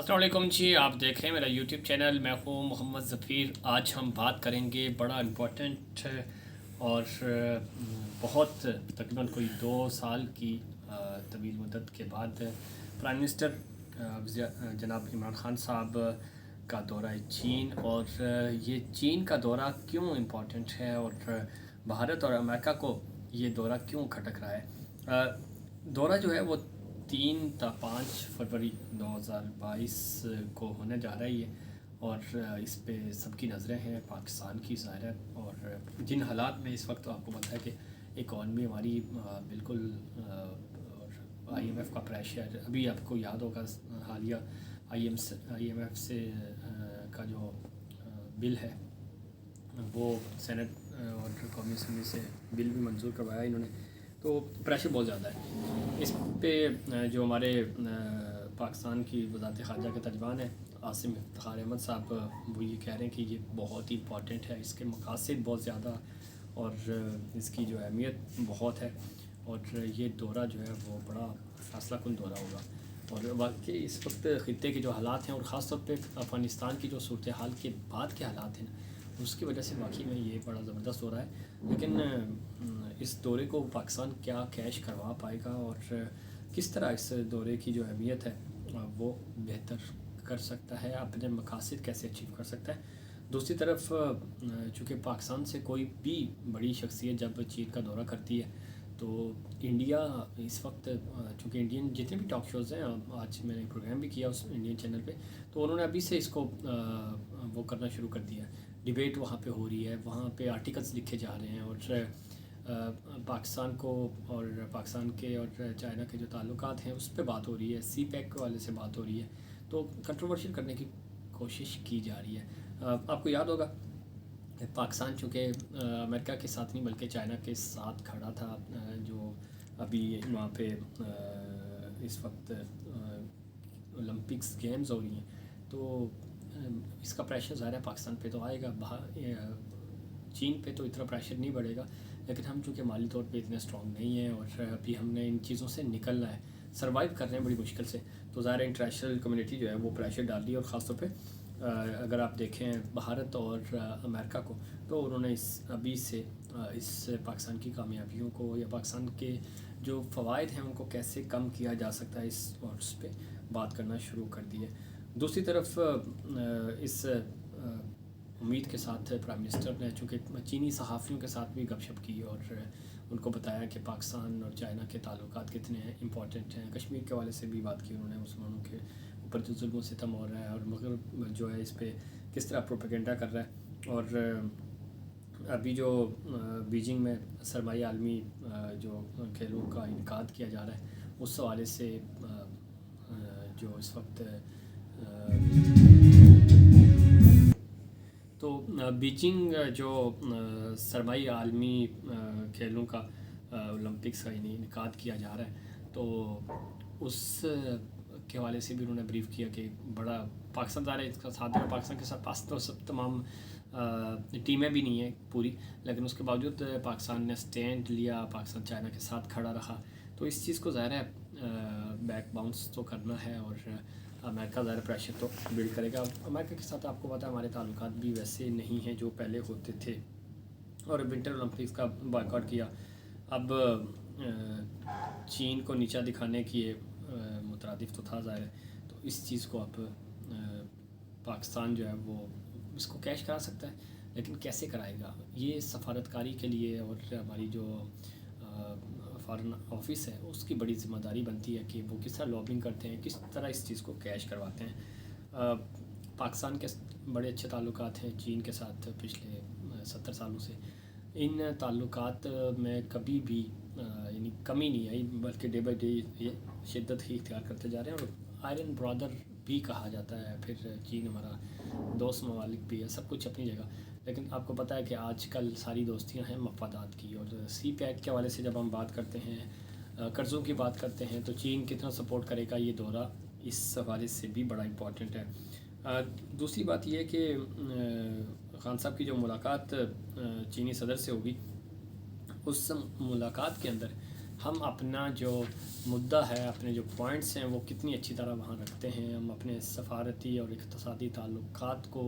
अस्सलाम वालेकुम जी। आप देख रहे हैं मेरा यूट्यूब चैनल। मैं हूँ मोहम्मद ज़फ़ीर। आज हम बात करेंगे बड़ा इम्पोर्टेंट और बहुत तकरीबन कोई 2 साल की तवील मुद्दत के बाद प्राइम मिनिस्टर जनाब इमरान ख़ान साहब का दौरा चीन, और ये चीन का दौरा क्यों इम्पोर्टेंट है और भारत और अमेरिका को ये दौरा क्यों खटक रहा है। दौरा जो है वो 3 से 5 फरवरी 2022 को होने जा रहा है ये, और इस पे सबकी नज़रें हैं, पाकिस्तान की ज़ाहिर है। और जिन हालात में इस वक्त, तो आपको पता है कि इकॉनमी हमारी बिल्कुल और IMF का प्रेशर, अभी आपको याद होगा हालिया IMF से का जो बिल है वो सेनेट और कौमी असम्बली से बिल भी मंजूर करवाया इन्होंने, तो प्रेशर बहुत ज़्यादा है इस पे। जो हमारे पाकिस्तान की वज़ारत ख़ारजा के तर्जमान हैं आसिम इफ्तिखार अहमद साहब, वो ये कह रहे हैं कि ये बहुत ही इम्पॉर्टेंट है, इसके मकासद बहुत ज़्यादा और इसकी जो अहमियत बहुत है, और ये दौरा जो है वो बड़ा फ़ैसला कुन दौरा होगा। और वाकई इस वक्त ख़ित्ते के जो हालात हैं और ख़ास तौर पे अफ़गानिस्तान की जो सूरत हाल के बाद के हालात हैं, उसकी वजह से वाकई में ये बड़ा ज़बरदस्त हो रहा है। लेकिन इस दौरे को पाकिस्तान क्या कैश करवा पाएगा और किस तरह इस दौरे की जो अहमियत है वो बेहतर कर सकता है, अपने मकासद कैसे अचीव कर सकता है। दूसरी तरफ चूँकि पाकिस्तान से कोई भी बड़ी शख्सियत जब चीन का दौरा करती है तो इंडिया इस वक्त, चूँकि इंडियन जितने भी टॉक शोज़ हैं, आज मैंने प्रोग्राम भी किया उस इंडियन चैनल पे, तो उन्होंने अभी से इसको वो करना शुरू कर दिया है। डिबेट वहाँ पे हो रही है, वहाँ पे आर्टिकल्स लिखे जा रहे हैं, और पाकिस्तान को और पाकिस्तान के और चाइना के जो ताल्लुकात हैं उस पर बात हो रही है, CPEC वाले से बात हो रही है, तो कंट्रोवर्शियल करने की कोशिश की जा रही है। आपको याद होगा पाकिस्तान चूँकि अमेरिका के साथ नहीं बल्कि चाइना के साथ खड़ा था, जो अभी वहाँ पे इस वक्त ओलंपिक्स गेम्स हो रही हैं, तो इसका प्रेशर ज़्यादा पाकिस्तान पे तो आएगा। चीन पे तो इतना प्रेशर नहीं बढ़ेगा, लेकिन हम चूँकि माली तौर पे इतने स्ट्रॉन्ग नहीं हैं और अभी हमने इन चीज़ों से निकलना है, सर्वाइव कर रहे हैं बड़ी मुश्किल से, तो ज़ाहिर इंटरनेशनल कम्युनिटी जो है वो प्रेशर डाल रही है। और ख़ास तौर पे अगर आप देखें भारत और अमेरिका को, तो उन्होंने अभी से इस पाकिस्तान की कामयाबियों को या पाकिस्तान के जो फ़वाइद हैं उनको कैसे कम किया जा सकता है उस पर बात करना शुरू कर दी है। दूसरी तरफ इस उम्मीद के साथ प्राइम मिनिस्टर ने चूँकि चीनी सहाफ़ियों के साथ भी गपशप की और उनको बताया कि पाकिस्तान और चाइना के ताल्लुकात कितने इम्पोर्टेंट हैं। कश्मीर के हवाले से भी बात की उन्होंने, मुसलमानों के ऊपर जो जुल्म सितम हो रहा है और मगर जो है इस पर किस तरह प्रोपेगेंडा कर रहा है। और अभी जो बीजिंग में सरमाई आलमी जो खेलों का इनकाद किया जा रहा है, उस हवाले से जो इस वक्त तो बीजिंग जो सरमाई आलमी खेलों का ओलंपिक्स का इनकाद किया जा रहा है, तो उस के हवाले से भी उन्होंने ब्रीफ किया कि बड़ा पाकिस्तान ज़ाहिर इसका साथ है। पाकिस्तान के साथ पास तो सब तमाम टीमें भी नहीं है पूरी, लेकिन उसके बावजूद पाकिस्तान ने स्टैंड लिया, पाकिस्तान चाइना के साथ खड़ा रहा, तो इस चीज़ को ज़ाहिर है बैक बाउंस तो करना है और अमेरिका ज़्यादा प्रेशर तो बिल्ड करेगा। अमेरिका के साथ आपको पता है हमारे ताल्लुकात भी वैसे नहीं हैं जो पहले होते थे, और विंटर ओलंपिक्स का बॉयकॉट किया। अब चीन को नीचा दिखाने की मुतरादिफ तो था ज़ाहिर है, तो इस चीज़ को अब पाकिस्तान जो है वो इसको कैश करा सकता है, लेकिन कैसे कराएगा ये सफारतकारी के लिए और हमारी जो फॉरेन ऑफिस है उसकी बड़ी ज़िम्मेदारी बनती है कि वो किस तरह लॉबिंग करते हैं, किस तरह इस चीज़ को कैश करवाते हैं। पाकिस्तान के बड़े अच्छे ताल्लुकात हैं चीन के साथ पिछले 70 सालों से। इन ताल्लुकात में कभी भी यानी कमी नहीं आई, बल्कि डे बाई डे ये शिद्दत ही इख्तियार करते जा रहे हैं। और आयरन ब्रदर भी कहा जाता है, फिर चीन हमारा दोस्त ममालिक भी है, सब कुछ अपनी जगह, लेकिन आपको पता है कि आजकल सारी दोस्तियां हैं मफादात की। और CPEC के हवाले से जब हम बात करते हैं, कर्ज़ों की बात करते हैं, तो चीन कितना सपोर्ट करेगा ये दौरा इस हवाले से भी बड़ा इम्पॉर्टेंट है। दूसरी बात यह है कि ख़ान साहब की जो मुलाकात चीनी सदर से होगी, उस मुलाकात के अंदर ہم اپنا جو مدعا ہے، اپنے جو پوائنٹس ہیں وہ کتنی اچھی طرح وہاں رکھتے ہیں. ہم اپنے سفارتی اور اقتصادی تعلقات کو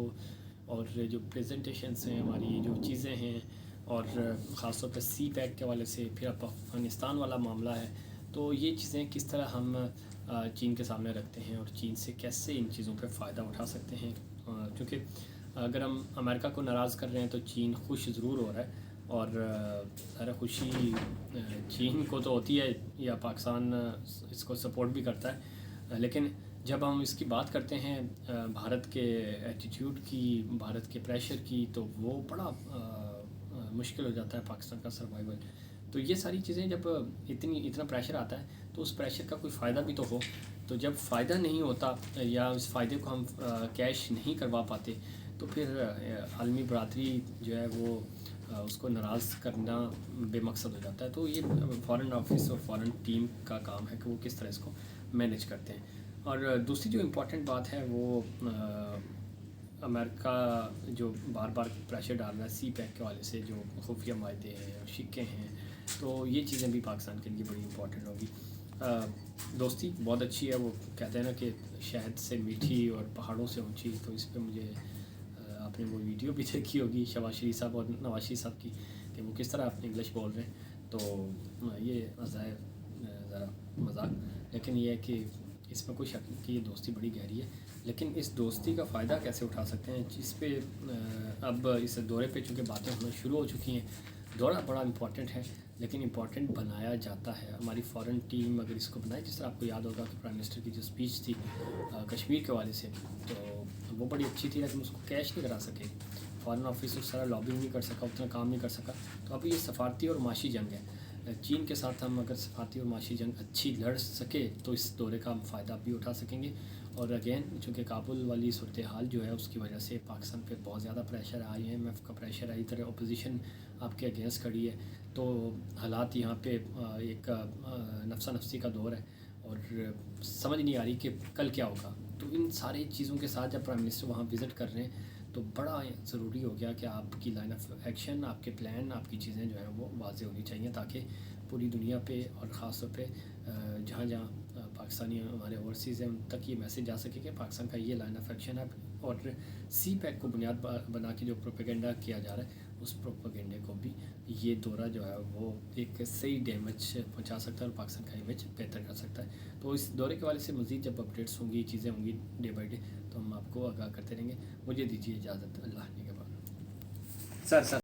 اور جو پریزنٹیشنس ہیں، ہماری جو چیزیں ہیں، اور خاص طور پہ سی پیک کے حوالے سے، پھر افغانستان والا معاملہ ہے، تو یہ چیزیں کس طرح ہم چین کے سامنے رکھتے ہیں اور چین سے کیسے ان چیزوں پہ فائدہ اٹھا سکتے ہیں. کیونکہ اگر ہم امریکہ کو ناراض کر رہے ہیں تو چین خوش ضرور ہو رہا ہے، اور ذرا خوشی چین کو تو ہوتی ہے، یا پاکستان اس کو سپورٹ بھی کرتا ہے. لیکن جب ہم اس کی بات کرتے ہیں بھارت کے ایٹیٹیوڈ کی، بھارت کے پریشر کی، تو وہ بڑا مشکل ہو جاتا ہے پاکستان کا سروائیول. تو یہ ساری چیزیں جب اتنا پریشر آتا ہے تو اس پریشر کا کوئی فائدہ بھی تو ہو. تو جب فائدہ نہیں ہوتا یا اس فائدے کو ہم کیش نہیں کروا پاتے، تو پھر عالمی برادری جو ہے وہ اس کو ناراض کرنا بے مقصد ہو جاتا ہے. تو یہ فارن آفس اور فارن ٹیم کا کام ہے کہ وہ کس طرح اس کو مینیج کرتے ہیں. اور دوسری جو امپورٹنٹ بات ہے وہ امریکہ جو بار بار پریشر ڈال رہا ہے سی پیک کے حوالے سے، جو خفیہ معاہدے ہیں اور سکے ہیں، تو یہ چیزیں بھی پاکستان کے لیے بڑی امپورٹنٹ ہوگی. دوستی بہت اچھی ہے. وہ کہتے ہیں نا کہ شہد سے میٹھی اور پہاڑوں سے اونچی. تو اس پہ مجھے آپ نے وہ ویڈیو بھی دیکھی ہوگی شہباز شریف صاحب اور نواز شریف صاحب کی، کہ وہ کس طرح اپنی انگلش بول رہے ہیں. تو یہ ظاہر ذرا مذاق، لیکن یہ ہے کہ اس میں کوئی شک نہیں کہ یہ دوستی بڑی گہری ہے. لیکن اس دوستی کا فائدہ کیسے اٹھا سکتے ہیں، جس پہ اب اس دورے پہ چونکہ باتیں ہونا شروع ہو چکی ہیں. دورہ بڑا امپورٹنٹ ہے، لیکن امپورٹنٹ بنایا جاتا ہے. ہماری فارن ٹیم اگر اس کو بنائے، جس طرح آپ کو یاد ہوگا کہ پرائم منسٹر کی جو اسپیچ تھی کشمیر کے حوالے سے، تو وہ بڑی اچھی تھی، لیکن اس کو کیش نہیں کرا سکے. فارن آفس اس طرح لابنگ نہیں کر سکا، اتنا کام نہیں کر سکا. تو اب یہ سفارتی اور معاشی جنگ ہے. چین کے ساتھ ہم اگر سفارتی اور معاشی جنگ اچھی لڑ سکے تو اس دورے کا ہم فائدہ بھی اٹھا سکیں گے. اور اگین چونکہ کابل والی صورتحال جو ہے اس کی وجہ سے پاکستان پہ بہت زیادہ پریشر ہے، IMF کا پریشر ہے، ادھر اپوزیشن آپ کے اگینسٹ کھڑی ہے. تو حالات یہاں پہ ایک نفسا نفسی کا دور ہے، اور سمجھ نہیں آ رہی کہ کل کیا ہوگا. تو ان ساری چیزوں کے ساتھ جب پرائم منسٹر وہاں وزٹ کر رہے ہیں تو بڑا ضروری ہو گیا کہ آپ کی لائن آف ایکشن، آپ کے پلان، آپ کی چیزیں جو ہیں وہ واضح ہونی چاہیے، تاکہ پوری دنیا پہ اور خاص طور پہ جہاں جہاں پاکستانی ہمارے اوورسیز ہیں ان تک یہ میسج جا سکے کہ پاکستان کا یہ لائن آف ایکشن ہے. اور سی پیک کو بنیاد بنا کے جو پروپیگنڈا کیا جا رہا ہے، اس پروپیگنڈے کو بھی یہ دورہ جو ہے وہ ایک صحیح ڈیمیج پہنچا سکتا ہے اور پاکستان کا امیج بہتر کر سکتا ہے. تو اس دورے کے حوالے سے مزید جب اپڈیٹس ہوں گی، چیزیں ہوں گی ڈے بائی ڈے، تو ہم آپ کو آگاہ کرتے رہیں گے. مجھے دیجیے اجازت. اللہ کے بعد سر